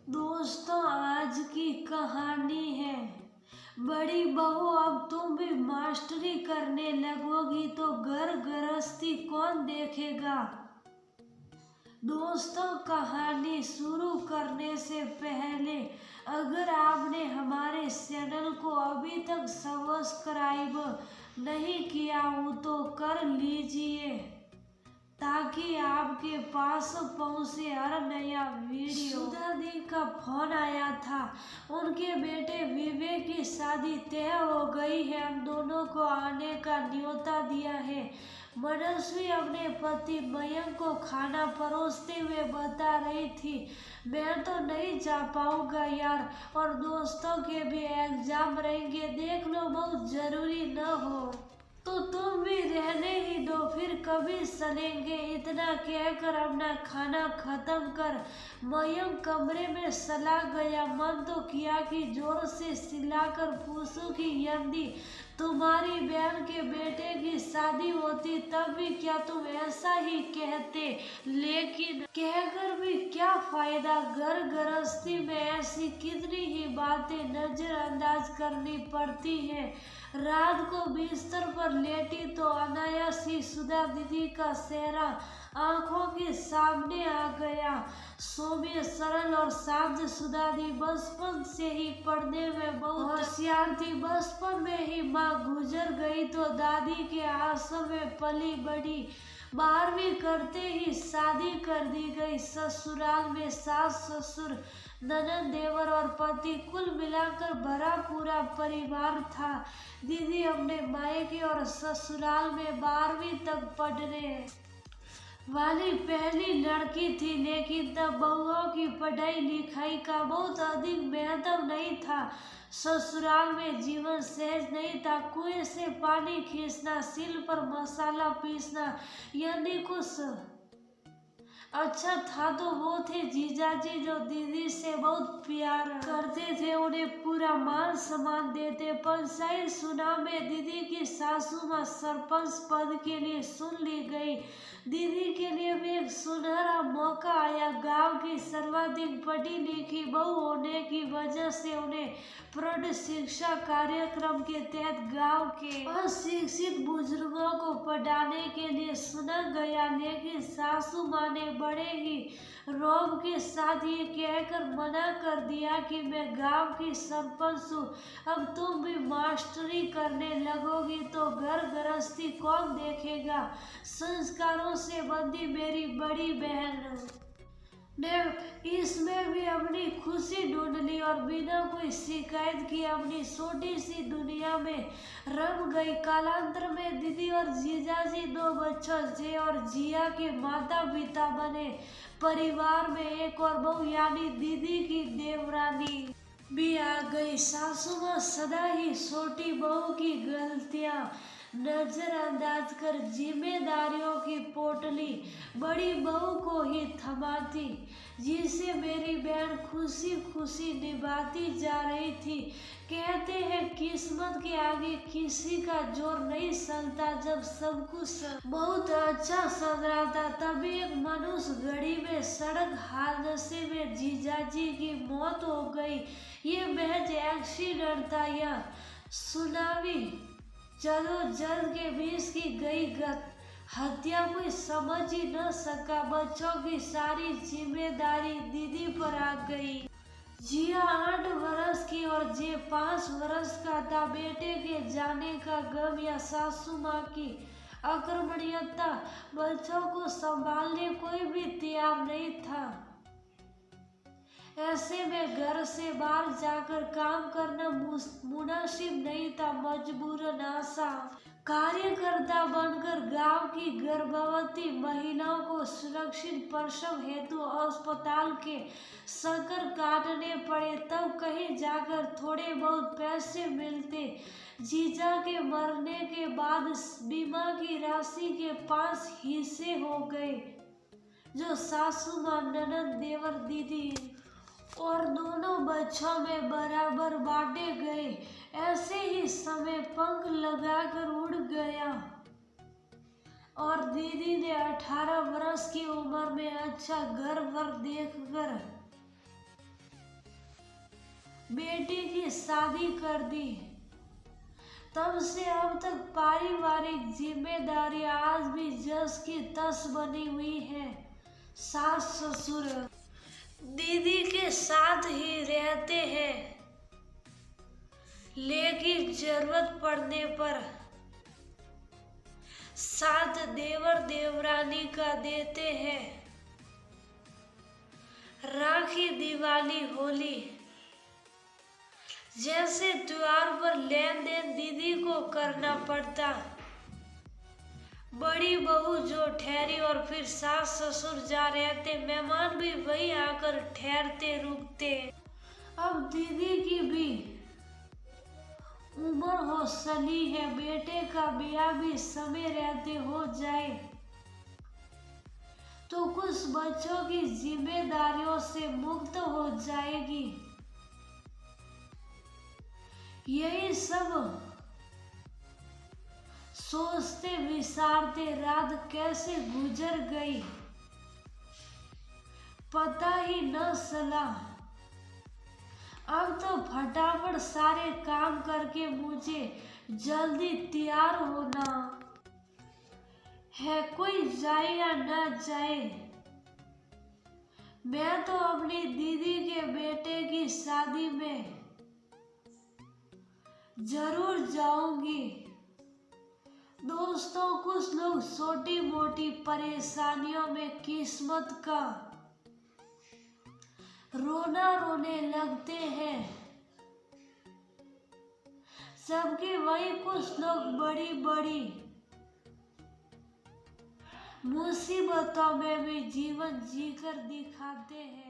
दोस्तों, आज की कहानी है। बड़ी बहू, अब तुम भी मास्टरी करने लगोगी तो घर गृहस्थी कौन देखेगा। दोस्तों, कहानी शुरू करने से पहले अगर आपने हमारे चैनल को अभी तक सब्सक्राइब नहीं किया हो तो कर लीजिए ताकि आपके पास पहुंचे हर नया वीडियो। सुधा दी का फोन आया था। उनके बेटे विवेक की शादी तय हो गई है। हम दोनों को आने का न्योता दिया है। मनस्वी अपने पति मयंक को खाना परोसते हुए बता रही थी, मैं तो नहीं जा पाऊंगा यार, और दोस्तों के भी एग्जाम रहेंगे, देख लो बहुत जरूरी न हो तो तुम भी रहने ही दो, फिर कभी चलेंगे। इतना कहकर अपना खाना खत्म कर मयंक कमरे में चला गया। मन तो किया कि जोर से चिल्लाकर पूछूं कि यदि तुम्हारी बहन के बेटे की शादी होती तब भी क्या तुम ऐसा ही कहते, लेकिन कहकर भी क्या फायदा। घर गृहस्थी में ऐसी कितनी ही बातें नजरअंदाज करनी पड़ती हैं। रात को बिस्तर पर लेटी तो अनायास ही सुधा दीदी का चेहरा आंखों के सामने आ गया। सौम्य, सरल और शांत सुधा दी बचपन से ही पढ़ने में बहुत होशियार थी। बचपन में ही माँ गुजर गई तो दादी के आश्रम में पली बड़ी। 12वीं करते ही शादी कर दी गई। ससुराल में सास ससुर, ननद, देवर और पति, कुल मिलाकर भरा पूरा परिवार था। दीदी अपने मायके और ससुराल में 12वीं तक पढ़ने वाली पहली लड़की थी, लेकिन तब बहुओं की पढ़ाई लिखाई का बहुत अधिक महत्व नहीं था। ससुराल में जीवन सहज नहीं था। कुएं से पानी खींचना, सिल पर मसाला पीसना, यानी कुछ अच्छा था तो वो थे जीजाजी, जो दीदी से बहुत प्यार करते थे, उन्हें पूरा मान सम्मान देते। पंचायत चुनाव में दीदी की सासू माँ सरपंच पद के लिए चुन ली गई। दीदी के लिए भी एक सुनहरा मौका आया। गांव की सर्वाधिक पढ़ी लिखी बहू होने की वजह से उन्हें प्रौढ़ शिक्षा कार्यक्रम के तहत गांव के अशिक्षित बुजुर्गों को पढ़ाने के लिए चुना गया। लेकिन सासू माँ ने बड़े ही रौब के साथ ये कहकर मना कर दिया कि मैं गांव की सरपंच हूँ, अब तुम भी मास्टरी करने लगोगी तो घर गृहस्थी कौन देखेगा। संस्कारों से बंधी मेरी बड़ी बहन ने इसमें भी अपनी खुशी ढूंढ ली और बिना कोई शिकायत किए अपनी छोटी सी दुनिया में रम गई। कालांतर में दीदी और जीजाजी 2 बच्चों जय और जिया के माता पिता बने। परिवार में एक और बहू यानी दीदी की देवरानी भी आ गई। सासू माँ सदा ही छोटी बहू की गलतियां नजरअंदाज कर जिम्मेदारियों की पोटली बड़ी बहू को ही थमाती, जिसे मेरी बहन खुशी खुशी निभाती जा रही थी। कहते हैं किस्मत के आगे किसी का जोर नहीं चलता। जब सब कुछ बहुत अच्छा चल रहा था तभी एक मनुष्य घड़ी में सड़क हादसे में जीजाजी की मौत हो गई। ये महज एक्सीडेंट था या सुनामी जद्दोजहद के बीच की गई हत्या कोई समझ ही न सका। बच्चों की सारी जिम्मेदारी दीदी पर आ गई। जिया 8 वर्ष की और जे 5 वर्ष का था। बेटे के जाने का गम या सासू माँ की अकर्मण्यता, बच्चों को संभालने कोई भी तैयार नहीं था। ऐसे में घर से बाहर जाकर काम करना मुनासिब नहीं था। मजबूरन आशा कार्यकर्ता बनकर गांव की गर्भवती महिलाओं को सुरक्षित प्रसव हेतु अस्पताल के चक्कर काटने पड़े, तब कहीं जाकर थोड़े बहुत पैसे मिलते। जीजा के मरने के बाद बीमा की राशि के 5 हिस्से हो गए, जो सासू माँ, ननद, देवर, दीदी और दोनों बच्चों में बराबर बांटे गए। ऐसे ही समय पंख लगाकर उड़ गया और दीदी ने 18 वर्ष की उम्र में अच्छा घर वर देखकर बेटी की शादी कर दी। तब से अब तक पारिवारिक जिम्मेदारी आज भी जस की तस बनी हुई है। सास ससुर दीदी के साथ ही रहते हैं, लेकिन जरूरत पड़ने पर साथ देवर देवरानी का देते हैं। राखी, दिवाली, होली जैसे त्योहार पर लेन देन दीदी को करना पड़ता। बड़ी बहू जो ठहरी और फिर सास ससुर जा रहते, मेहमान भी वही आकर ठहरते रुकते। अब दीदी की भी उम्र हो चली है, बेटे का ब्याह भी समय रहते हो जाए तो कुछ बच्चों की जिम्मेदारियों से मुक्त हो जाएगी। यही सब सोचते विचारते रात कैसे गुजर गई पता ही न चला। अब तो फटाफट सारे काम करके मुझे जल्दी तैयार होना है, कोई जाए या ना जाए मैं तो अपनी दीदी के बेटे की शादी में जरूर जाऊंगी। दोस्तों, कुछ लोग छोटी मोटी परेशानियों में किस्मत का रोना रोने लगते हैं, जबकि वही कुछ लोग बड़ी बड़ी मुसीबतों में भी जीवन जीकर दिखाते हैं।